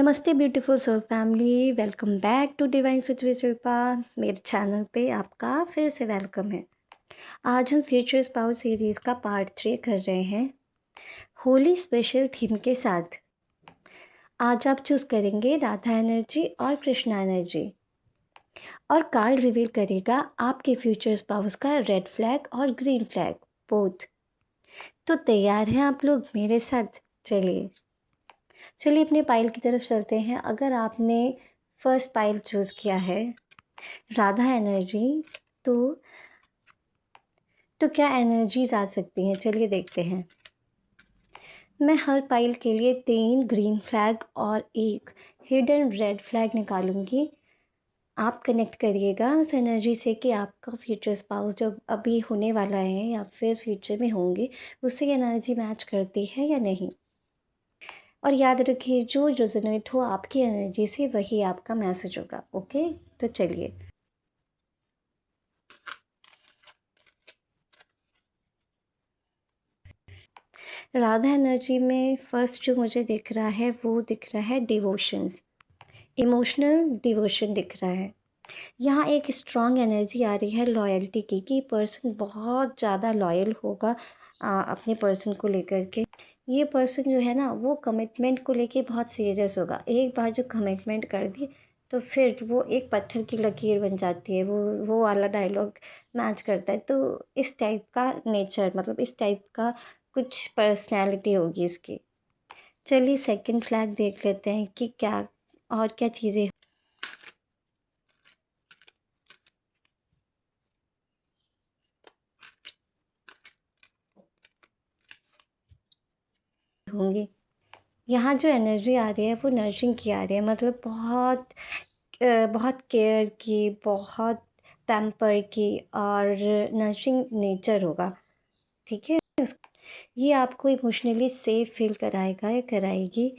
नमस्ते beautiful soul family, welcome back to Divine with Shilpa. मेरे channel पे आपका फिर से वेलकम है। आज हम फ्यूचर स्पाउस सीरीज़ का पार्ट 3 कर रहे हैं होली स्पेशल थीम के साथ। आज आप चूज़ करेंगे राधा एनर्जी और कृष्णा एनर्जी और कार्ड रिवील करेगा आपके फ्यूचर स्पाउस का रेड फ्लैग और ग्रीन फ्लैग बोथ। तो तैयार हैं आप लोग मेरे साथ? चलिए अपने पाइल की तरफ चलते हैं। अगर आपने फर्स्ट पाइल चूज़ किया है राधा एनर्जी, तो क्या एनर्जीज आ सकती हैं, चलिए देखते हैं। मैं हर पाइल के लिए 3 ग्रीन फ्लैग और एक हिडन रेड फ्लैग निकालूंगी। आप कनेक्ट करिएगा उस एनर्जी से कि आपका फ्यूचर स्पाउस जो अभी होने वाला है या फिर फ्यूचर में होंगे, उससे एनर्जी मैच करती है या नहीं। और याद रखिए, जो रेजोनेट हो आपकी एनर्जी से वही आपका मैसेज होगा। ओके, तो चलिए। राधा एनर्जी में फर्स्ट जो मुझे दिख रहा है वो दिख रहा है डिवोशंस, इमोशनल डिवोशन दिख रहा है। यहाँ एक स्ट्रॉन्ग एनर्जी आ रही है लॉयल्टी की, कि पर्सन बहुत ज़्यादा लॉयल होगा अपने पर्सन को लेकर के। ये पर्सन जो है ना, वो कमिटमेंट को लेके बहुत सीरियस होगा। एक बार जो कमिटमेंट कर दी तो फिर वो एक पत्थर की लकीर बन जाती है। वो वाला डायलॉग मैच करता है। तो इस टाइप का नेचर, मतलब इस टाइप का कुछ पर्सनैलिटी होगी उसकी। चलिए सेकंड फ्लैग देख लेते हैं कि क्या और क्या चीज़ें होंगी। यहाँ जो एनर्जी आ रही है वो नर्सिंग की आ रही है, मतलब बहुत केयर की, बहुत पैम्पर की और नर्सिंग नेचर होगा। ठीक है, ये आपको इमोशनली सेफ फील कराएगा या कराएगी।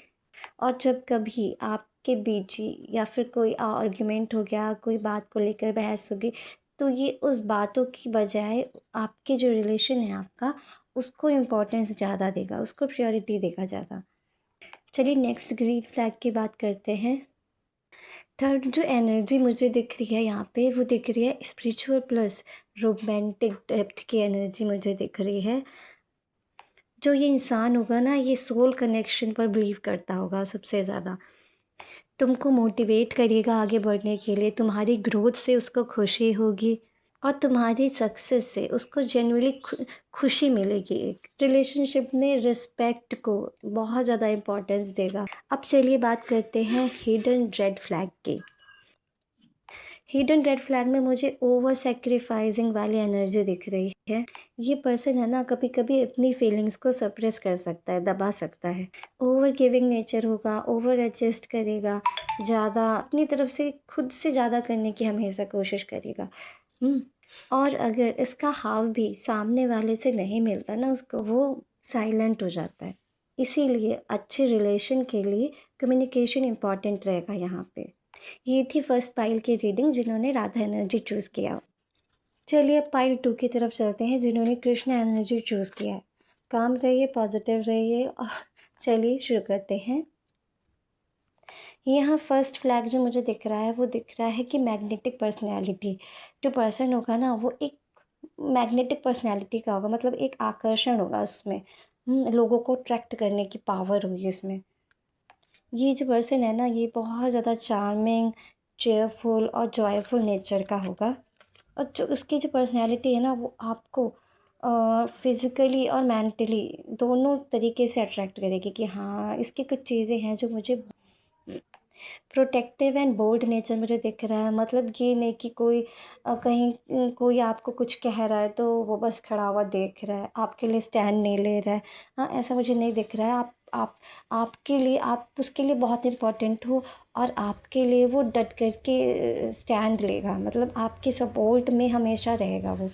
और जब कभी आपके बीच या फिर कोई आर्ग्यूमेंट हो गया, कोई बात को लेकर बहस होगी, तो ये उस बातों की बजाय आपके जो रिलेशन है आपका, उसको इम्पोर्टेंस ज़्यादा देगा, उसको प्रायोरिटी देगा ज़्यादा। चलिए नेक्स्ट ग्रीन फ्लैग की बात करते हैं। थर्ड जो एनर्जी मुझे दिख रही है यहाँ पे, वो दिख रही है स्पिरिचुअल प्लस रोमांटिक डेप्थ की एनर्जी मुझे दिख रही है। जो ये इंसान होगा ना, ये सोल कनेक्शन पर बिलीव करता होगा सबसे ज़्यादा। तुमको मोटिवेट करिएगा आगे बढ़ने के लिए, तुम्हारी ग्रोथ से उसको खुशी होगी और तुम्हारी सक्सेस से उसको जेन्युइनली खुशी मिलेगी। एक रिलेशनशिप में रिस्पेक्ट को बहुत ज़्यादा इम्पोर्टेंस देगा। अब चलिए बात करते हैं हिडन रेड फ्लैग की। हिडन रेड फ्लैग में मुझे ओवर सेक्रीफाइसिंग वाली एनर्जी दिख रही है। ये पर्सन है ना, कभी कभी अपनी फीलिंग्स को सप्रेस कर सकता है, दबा सकता है। ओवर गिविंग नेचर होगा, ओवर एडजस्ट करेगा, ज़्यादा अपनी तरफ से खुद से ज़्यादा करने की हमेशा कोशिश करेगा। और अगर इसका हाव भी सामने वाले से नहीं मिलता ना उसको, वो साइलेंट हो जाता है। इसीलिए अच्छे रिलेशन के लिए कम्युनिकेशन इम्पॉर्टेंट रहेगा यहाँ पे। ये थी फर्स्ट पाइल की रीडिंग जिन्होंने राधा एनर्जी चूज़ किया। चलिए अब पाइल 2 की तरफ चलते हैं जिन्होंने कृष्णा एनर्जी चूज़ किया है। काम रहिए, पॉजिटिव रहिए और चलिए शुरू करते हैं। यहाँ फर्स्ट फ्लैग जो मुझे दिख रहा है वो दिख रहा है कि मैग्नेटिक पर्सनैलिटी। जो पर्सन होगा ना, वो एक मैग्नेटिक पर्सनैलिटी का होगा, मतलब एक आकर्षण होगा उसमें। लोगों को अट्रैक्ट करने की पावर होगी उसमें। ये जो पर्सन है ना, ये बहुत ज़्यादा चार्मिंग, चेयरफुल और जॉयफुल नेचर का होगा। और जो उसकी जो पर्सनैलिटी है ना, वो आपको फिज़िकली और मेंटली दोनों तरीके से अट्रैक्ट करेगी कि हाँ, इसकी कुछ चीज़ें हैं जो मुझे। प्रोटेक्टिव एंड बोल्ड नेचर मुझे दिख रहा है। मतलब ये नहीं कि कोई कहीं कोई आपको कुछ कह रहा है तो वो बस खड़ा हुआ देख रहा है, आपके लिए स्टैंड नहीं ले रहा है। हाँ, ऐसा मुझे नहीं दिख रहा है। आपके लिए, आप उसके लिए बहुत इम्पोर्टेंट हो और आपके लिए वो डट कर के स्टैंड लेगा, मतलब आपके सपोर्ट में हमेशा रहेगा वो।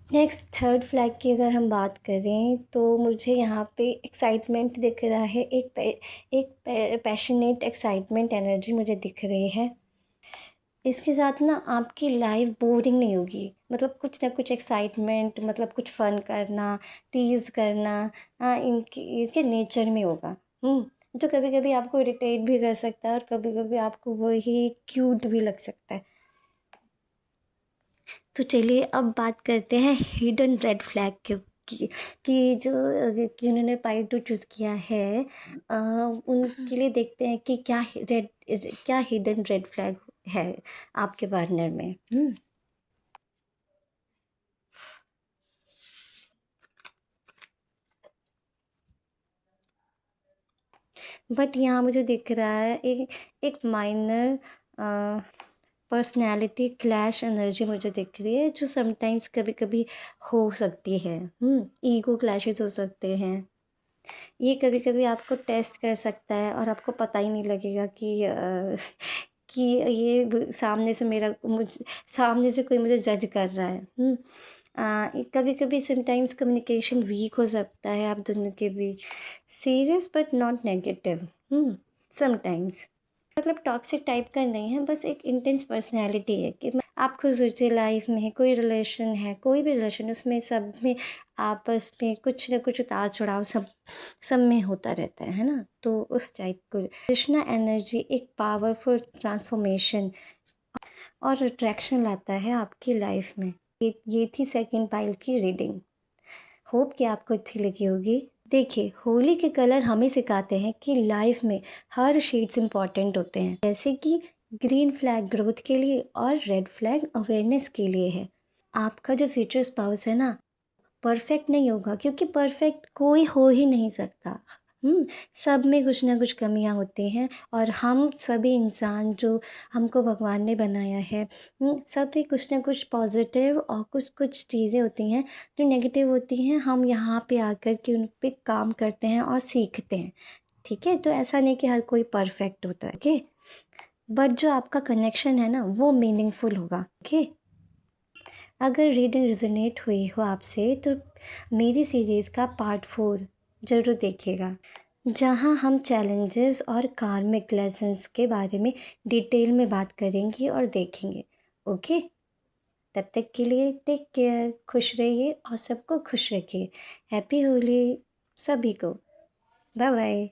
नेक्स्ट थर्ड फ्लैग की अगर हम बात करें तो मुझे यहाँ पे एक्साइटमेंट दिख रहा है। एक पैशनेट एक्साइटमेंट एनर्जी मुझे दिख रही है। इसके साथ ना आपकी लाइफ बोरिंग नहीं होगी, मतलब कुछ ना कुछ एक्साइटमेंट, मतलब कुछ फन करना, टीज करना, इनकी इसके नेचर में होगा। जो कभी कभी आपको इरिटेट भी कर सकता है और कभी कभी आपको वही क्यूट भी लग सकता है। तो चलिए अब बात करते हैं हिडन रेड फ्लैग की कि जो जिन्होंने पार्ट 2 चूज़ किया है, उनके लिए देखते हैं कि क्या हिडन रेड फ्लैग है आपके पार्टनर में। बट यहाँ मुझे दिख रहा है एक एक माइनर पर्सनैलिटी क्लैश एनर्जी मुझे दिख रही है, जो समटाइम्स कभी कभी हो सकती है। ईगो क्लैशेस हो सकते हैं। ये कभी कभी आपको टेस्ट कर सकता है और आपको पता ही नहीं लगेगा कि कि सामने से सामने से कोई मुझे जज कर रहा है। कभी कभी समटाइम्स कम्युनिकेशन वीक हो सकता है आप दोनों के बीच। Serious but not negative. Sometimes मतलब टॉक्सिक टाइप का नहीं है, बस एक इंटेंस पर्सनैलिटी है कि आप खुद सोचिए, लाइफ में कोई रिलेशन है, कोई भी रिलेशन, उसमें सब में आपस में कुछ ना कुछ उतार चढ़ाव सब में होता रहता है ना। तो उस टाइप को कृष्णा एनर्जी एक पावरफुल ट्रांसफॉर्मेशन और अट्रैक्शन लाता है आपकी लाइफ में। ये थी सेकंड पाइल की रीडिंग। होप कि आपको अच्छी लगी होगी। देखिए, होली के कलर हमें सिखाते हैं कि लाइफ में हर शेड्स इम्पॉर्टेंट होते हैं, जैसे कि ग्रीन फ्लैग ग्रोथ के लिए और रेड फ्लैग अवेयरनेस के लिए है। आपका जो फ्यूचर स्पाउस है ना, परफेक्ट नहीं होगा, क्योंकि परफेक्ट कोई हो ही नहीं सकता। सब में कुछ ना कुछ कमियां होती हैं और हम सभी इंसान जो हमको भगवान ने बनाया है, सब में कुछ ना कुछ पॉजिटिव और कुछ कुछ चीज़ें होती हैं जो नेगेटिव होती हैं। हम यहाँ पे आकर के उन पे काम करते हैं और सीखते हैं। ठीक है, तो ऐसा नहीं कि हर कोई परफेक्ट होता है। ओके, बट जो आपका कनेक्शन है ना, वो मीनिंगफुल होगा। ओके, अगर रीडिंग रिजोनेट हुई हो आपसे तो मेरी सीरीज़ का पार्ट 4 ज़रूर देखिएगा, जहां हम चैलेंजेस और कार्मिक लेसन्स के बारे में डिटेल में बात करेंगे और देखेंगे। ओके, तब तक के लिए टेक केयर, खुश रहिए और सबको खुश रखिए। हैप्पी होली सभी को। Bye bye.